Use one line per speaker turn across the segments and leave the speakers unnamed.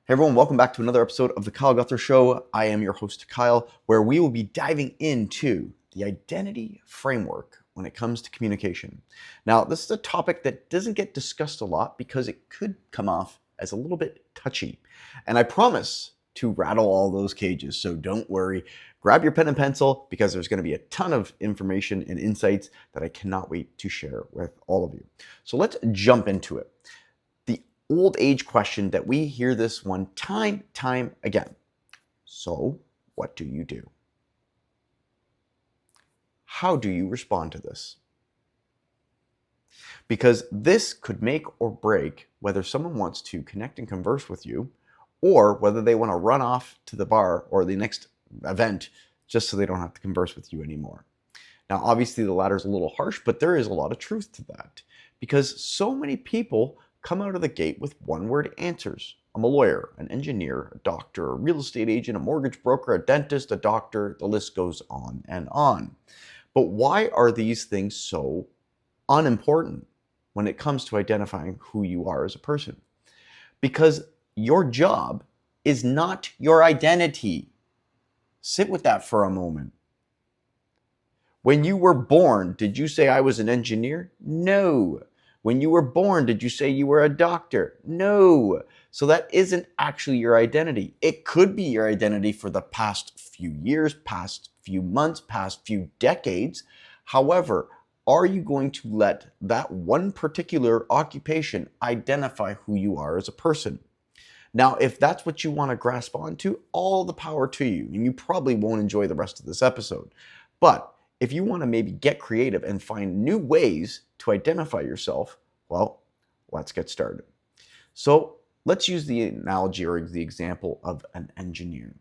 Hey everyone, welcome back to another episode of the Kyle Guthro Show. I am your host, Kyle, where we will be diving into the identity framework when it comes to communication. Now, this is a topic that doesn't get discussed a lot because it could come off as a little bit touchy. And I promise to rattle all those cages, so don't worry. Grab your pen and pencil because there's going to be a ton of information and insights that I cannot wait to share with all of you. So let's jump into it. Old age question that we hear this one time again. So, what do you do? How do you respond to this? Because this could make or break whether someone wants to connect and converse with you or whether they want to run off to the bar or the next event just so they don't have to converse with you anymore. Now, obviously the latter is a little harsh, but there is a lot of truth to that because so many people come out of the gate with one-word answers. I'm a lawyer, an engineer, a doctor, a real estate agent, a mortgage broker, a dentist, a doctor, the list goes on and on. But why are these things so unimportant when it comes to identifying who you are as a person? Because your job is not your identity. Sit with that for a moment. When you were born, did you say I was an engineer? No. When you were born, did you say you were a doctor? No. So that isn't actually your identity. It could be your identity for the past few years, past few months, past few decades. However, are you going to let that one particular occupation identify who you are as a person? Now, if that's what you want to grasp onto, all the power to you. And you probably won't enjoy the rest of this episode. But if you want to maybe get creative and find new ways to identify yourself, well, let's get started. So let's use the analogy or the example of an engineer.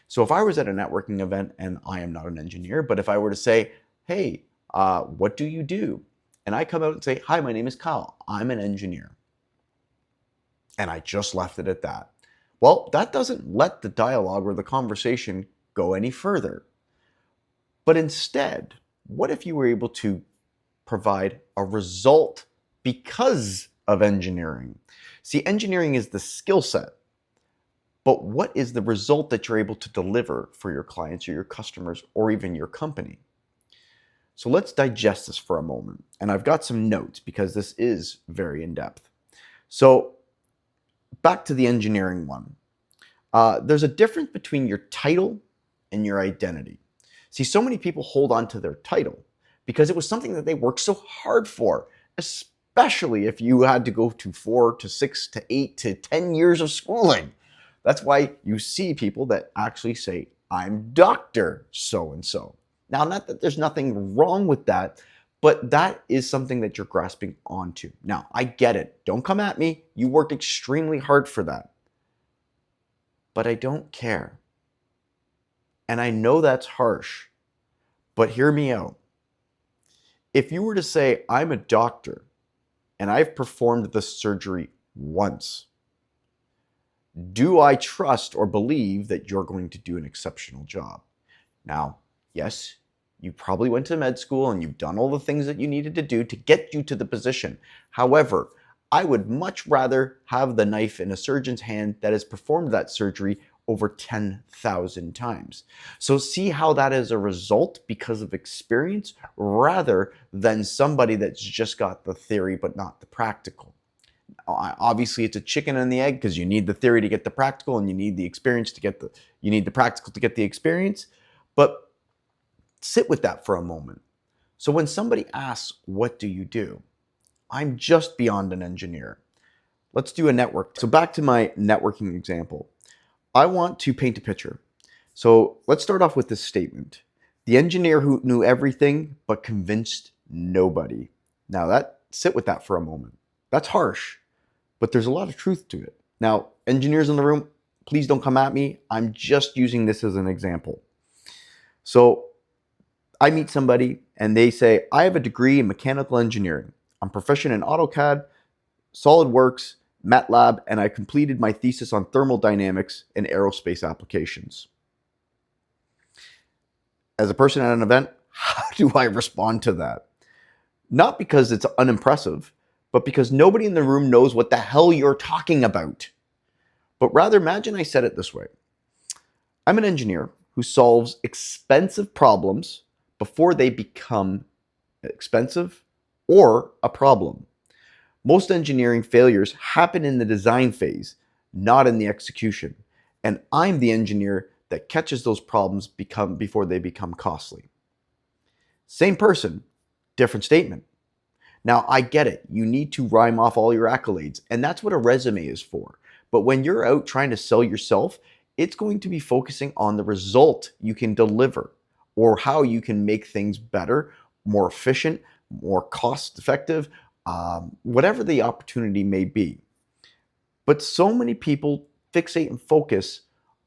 So if I was at a networking event, and I am not an engineer, but if I were to say, hey, what do you do? And I come out and say, hi, my name is Kyle. I'm an engineer. And I just left it at that. Well, that doesn't let the dialogue or the conversation go any further. But instead, what if you were able to provide a result because of engineering? See, engineering is the skill set, but what is the result that you're able to deliver for your clients or your customers or even your company? So let's digest this for a moment. And I've got some notes because this is very in-depth. So back to the engineering one. There's a difference between your title and your identity. See, so many people hold on to their title because it was something that they worked so hard for, especially if you had to go to 4 to 6 to 8 to 10 years of schooling. That's why you see people that actually say, I'm Dr. So-and-so. Now, not that there's nothing wrong with that, but that is something that you're grasping onto. Now, I get it. Don't come at me. You worked extremely hard for that. But I don't care. And I know that's harsh, but hear me out. If you were to say, I'm a doctor and I've performed this surgery once, do I trust or believe that you're going to do an exceptional job? Now, yes, you probably went to med school and you've done all the things that you needed to do to get you to the position. However, I would much rather have the knife in a surgeon's hand that has performed that surgery over 10,000 times. So see how that is a result because of experience rather than somebody that's just got the theory but not the practical. Obviously, it's a chicken and the egg because you need the theory to get the practical and you need the experience to get you need the practical to get the experience. But sit with that for a moment. So when somebody asks, what do you do? I'm just beyond an engineer. Let's do a network. So back to my networking example. I want to paint a picture. So let's start off with this statement. The engineer who knew everything but convinced nobody. Now sit with that for a moment. That's harsh, but there's a lot of truth to it. Now, engineers in the room, please don't come at me. I'm just using this as an example. So I meet somebody and they say, I have a degree in mechanical engineering. I'm proficient in AutoCAD, SolidWorks, MATLAB, and I completed my thesis on thermodynamics and aerospace applications. As a person at an event, how do I respond to that? Not because it's unimpressive, but because nobody in the room knows what the hell you're talking about. But rather imagine I said it this way. I'm an engineer who solves expensive problems before they become expensive or a problem. Most engineering failures happen in the design phase, not in the execution. And I'm the engineer that catches those problems before they become costly. Same person, different statement. Now, I get it. You need to rhyme off all your accolades, and that's what a resume is for. But when you're out trying to sell yourself, it's going to be focusing on the result you can deliver or how you can make things better, more efficient, more cost effective, whatever the opportunity may be. But so many people fixate and focus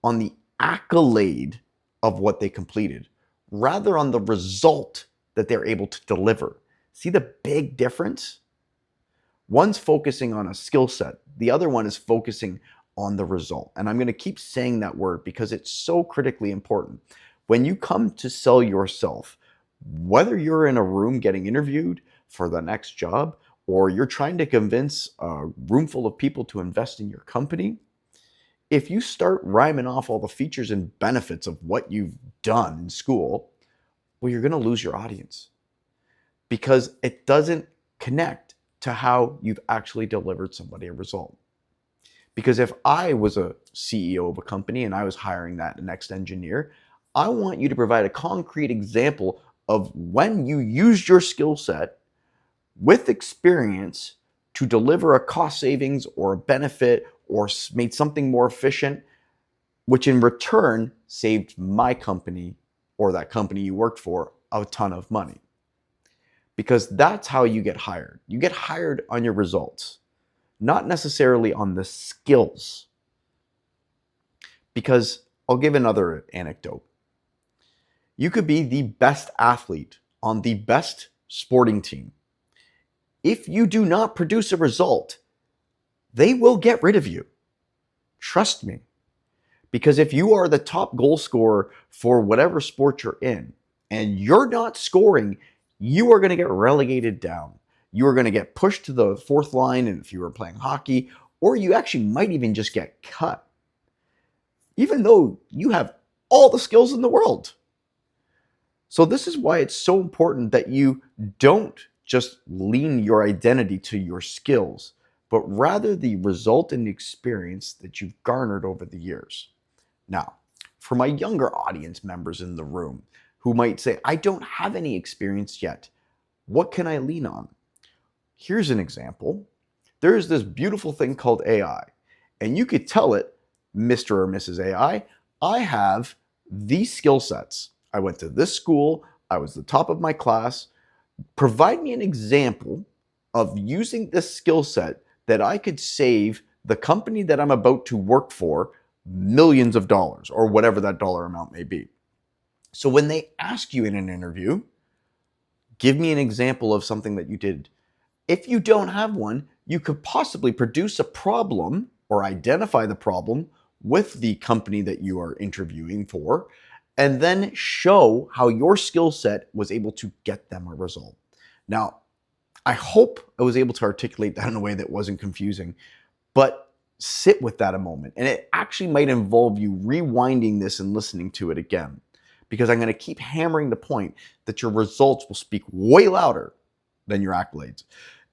on the accolade of what they completed rather on the result that they're able to deliver. See the big difference? One's focusing on a skill set. The other one is focusing on the result. And I'm going to keep saying that word because it's so critically important. When you come to sell yourself, whether you're in a room getting interviewed for the next job or you're trying to convince a room full of people to invest in your company, if you start rhyming off all the features and benefits of what you've done in school, well, you're going to lose your audience because it doesn't connect to how you've actually delivered somebody a result. Because if I was a CEO of a company and I was hiring that next engineer, I want you to provide a concrete example of when you used your skill set with experience to deliver a cost savings or a benefit or made something more efficient, which in return saved my company or that company you worked for a ton of money. Because that's how you get hired. You get hired on your results, not necessarily on the skills. Because I'll give another anecdote. You could be the best athlete on the best sporting team. If you do not produce a result, they will get rid of you. Trust me. Because if you are the top goal scorer for whatever sport you're in and you're not scoring, you are going to get relegated down. You are going to get pushed to the fourth line, and if you were playing hockey, or you actually might even just get cut, even though you have all the skills in the world. So this is why it's so important that you don't just lean your identity to your skills, but rather the result and experience that you've garnered over the years. Now, for my younger audience members in the room who might say, I don't have any experience yet, what can I lean on? Here's an example. There is this beautiful thing called AI, and you could tell it, Mr. or Mrs. AI, I have these skill sets. I went to this school. I was the top of my class. Provide me an example of using this skill set that I could save the company that I'm about to work for millions of dollars or whatever that dollar amount may be. So when they ask you in an interview, give me an example of something that you did. If you don't have one, you could possibly produce a problem or identify the problem with the company that you are interviewing for, and then show how your skill set was able to get them a result. Now, I hope I was able to articulate that in a way that wasn't confusing, but sit with that a moment. And it actually might involve you rewinding this and listening to it again, because I'm going to keep hammering the point that your results will speak way louder than your accolades,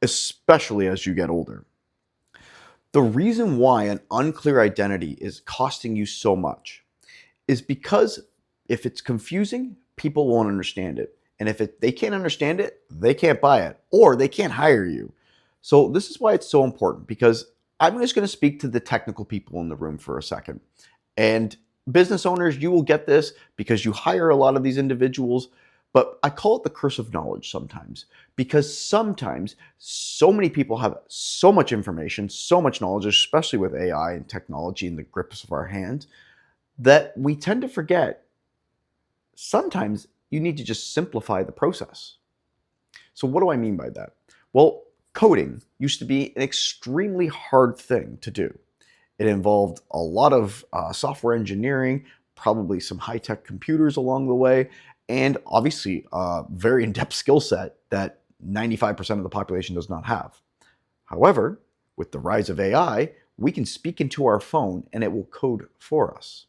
especially as you get older. The reason why an unclear identity is costing you so much is because if it's confusing, people won't understand it. And if they can't understand it, they can't buy it or they can't hire you. So this is why it's so important, because I'm just going to speak to the technical people in the room for a second. And business owners, you will get this because you hire a lot of these individuals. But I call it the curse of knowledge sometimes, because sometimes so many people have so much information, so much knowledge, especially with AI and technology in the grips of our hands, that we tend to forget sometimes you need to just simplify the process. So what do I mean by that? Well, coding used to be an extremely hard thing to do. It involved a lot of software engineering, probably some high-tech computers along the way, and obviously a very in-depth skill set that 95% of the population does not have. However, with the rise of AI, we can speak into our phone and it will code for us.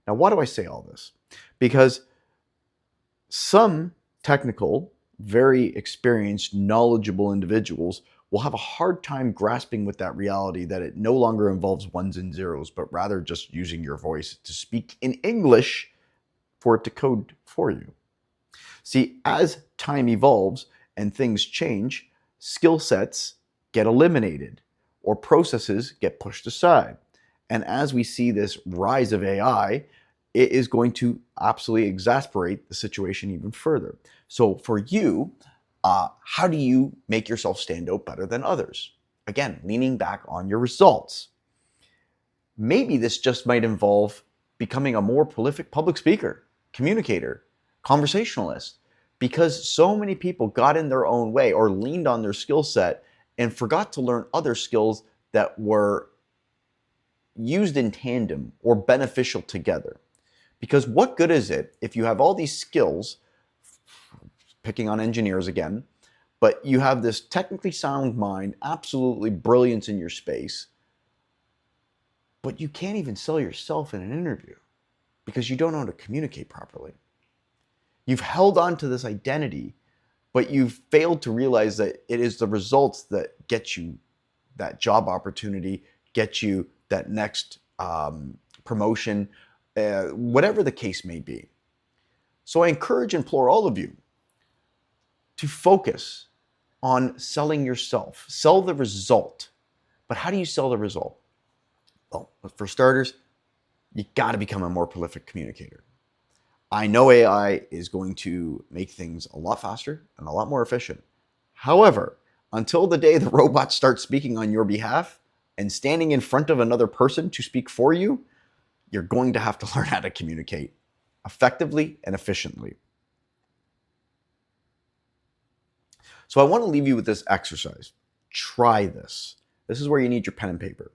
Now, why do I say all this? Because some technical, very experienced, knowledgeable individuals will have a hard time grasping with that reality that it no longer involves ones and zeros, but rather just using your voice to speak in English for it to code for you. See, as time evolves and things change, skill sets get eliminated or processes get pushed aside. And as we see this rise of AI, it is going to absolutely exasperate the situation even further. So for you, how do you make yourself stand out better than others? Again, leaning back on your results. Maybe this just might involve becoming a more prolific public speaker, communicator, conversationalist, because so many people got in their own way or leaned on their skill set and forgot to learn other skills that were used in tandem or beneficial together. Because what good is it if you have all these skills, picking on engineers again, but you have this technically sound mind, absolutely brilliance in your space, but you can't even sell yourself in an interview because you don't know how to communicate properly. You've held on to this identity, but you've failed to realize that it is the results that get you that job opportunity, get you that next promotion, whatever the case may be. So I implore all of you to focus on selling yourself. Sell the result. But how do you sell the result? Well, for starters, you got to become a more prolific communicator. I know AI is going to make things a lot faster and a lot more efficient. However, until the day the robots start speaking on your behalf and standing in front of another person to speak for you, you're going to have to learn how to communicate effectively and efficiently. So I want to leave you with this exercise. Try this. This is where you need your pen and paper.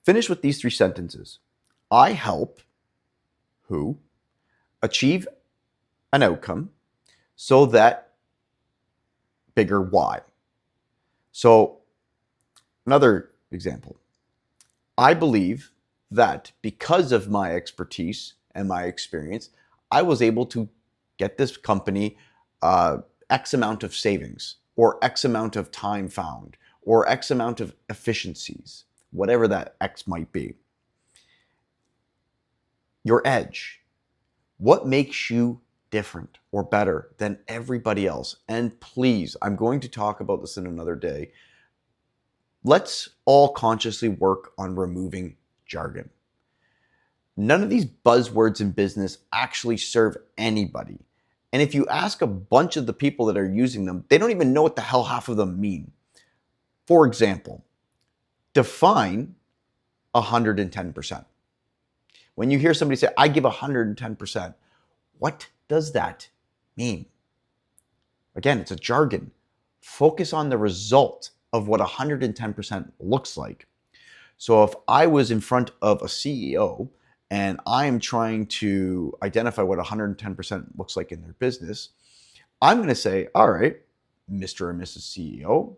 Finish with these 3 sentences. I help who achieve an outcome so that bigger why. So another example. I believe that because of my expertise and my experience, I was able to get this company X amount of savings or X amount of time found or X amount of efficiencies, whatever that X might be. Your edge. What makes you different or better than everybody else? And please, I'm going to talk about this in another day. Let's all consciously work on removing jargon. None of these buzzwords in business actually serve anybody. And if you ask a bunch of the people that are using them, they don't even know what the hell half of them mean. For example, define 110%. When you hear somebody say, I give 110%, what does that mean? Again, it's a jargon. Focus on the result of what 110% looks like. So if I was in front of a CEO and I am trying to identify what 110% looks like in their business, I'm going to say, all right, Mr. and Mrs. CEO,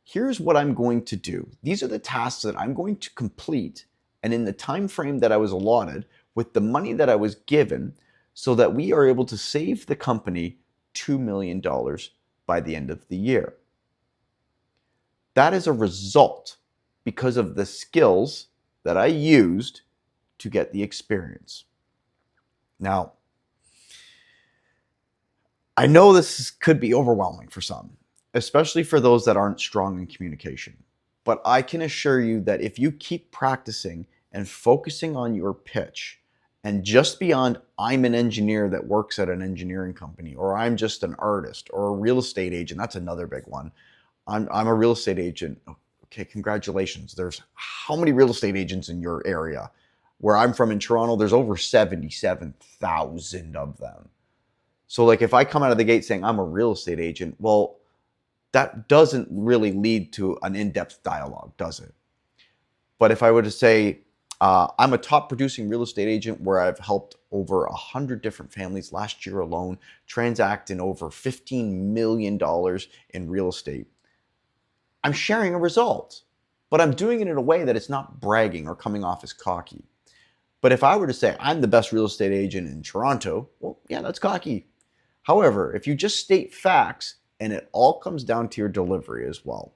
here's what I'm going to do. These are the tasks that I'm going to complete and in the time frame that I was allotted with the money that I was given so that we are able to save the company $2 million by the end of the year. That is a result because of the skills that I used to get the experience. Now, I know this could be overwhelming for some, especially for those that aren't strong in communication. But I can assure you that if you keep practicing and focusing on your pitch, and just beyond, I'm an engineer that works at an engineering company, or I'm just an artist, or a real estate agent, that's another big one. I'm a real estate agent. Okay, congratulations. There's how many real estate agents in your area? Where I'm from in Toronto, there's over 77,000 of them. So like if I come out of the gate saying I'm a real estate agent, well, that doesn't really lead to an in-depth dialogue, does it? But if I were to say, I'm a top producing real estate agent where I've helped over 100 different families last year alone transact in over $15 million in real estate. I'm sharing a result, but I'm doing it in a way that it's not bragging or coming off as cocky. But if I were to say I'm the best real estate agent in Toronto, well, yeah, that's cocky. However, if you just state facts, and it all comes down to your delivery as well.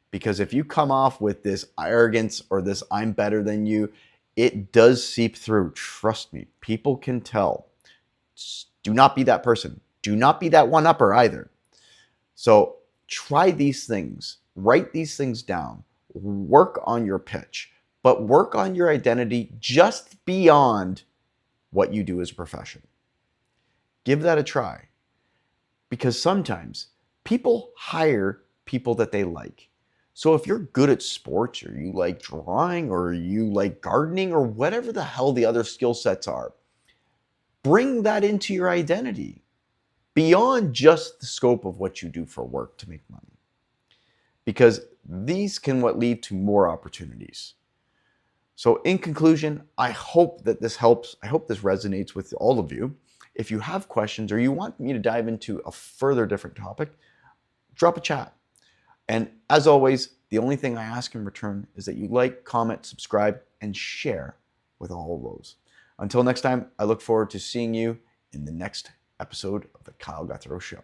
Because if you come off with this arrogance or this I'm better than you, it does seep through. Trust me, people can tell. Do not be that person. Do not be that one-upper either. So try these things. Write these things down. Work on your pitch, but work on your identity just beyond what you do as a profession. Give that a try. Because sometimes people hire people that they like. So if you're good at sports, or you like drawing, or you like gardening, or whatever the hell the other skill sets are, bring that into your identity beyond just the scope of what you do for work to make money. Because these can what lead to more opportunities. So in conclusion, I hope that this helps. I hope this resonates with all of you. If you have questions or you want me to dive into a further different topic, drop a chat. And as always, the only thing I ask in return is that you like, comment, subscribe, and share with all of those. Until next time, I look forward to seeing you in the next episode of the Kyle Guthro Show.